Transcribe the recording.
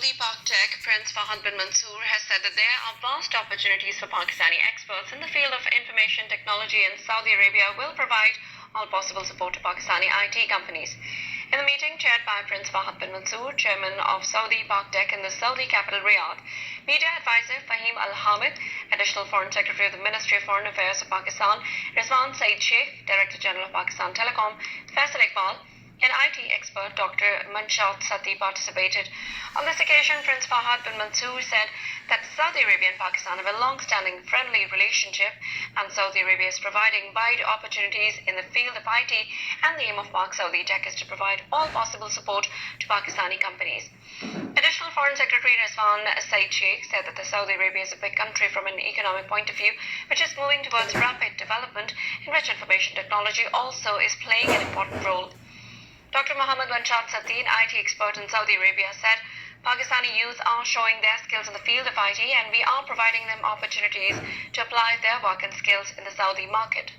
Saudi Pak Tech Prince Fahad bin Mansoor has said that there are vast opportunities for Pakistani experts in the field of information technology, and Saudi Arabia will provide all possible support to Pakistani IT companies. In the meeting chaired by Prince Fahad bin Mansoor, chairman of Saudi Pak Tech in the Saudi capital Riyadh, Media Advisor Faheem Al Hamid, Additional Foreign Secretary of the Ministry of Foreign Affairs of Pakistan, Rizwan Saeed Sheikh, Director General of Pakistan Telecom Faisal Iqbal, and IT expert Dr. Manshad Satti participated. On this occasion, Prince Fahad bin Mansoor said that Saudi Arabia and Pakistan have a long-standing friendly relationship, and Saudi Arabia is providing wide opportunities in the field of IT, and the aim of Pak Saudi Tech is to provide all possible support to Pakistani companies. Additional Foreign Secretary Rizwan Saeed Sheikh said that the Saudi Arabia is a big country from an economic point of view, which is moving towards rapid development, in which information technology also is playing an important role. Dr. Manshad Satti, an IT expert in Saudi Arabia, said Pakistani youth are showing their skills in the field of IT, and we are providing them opportunities to apply their work and skills in the Saudi market.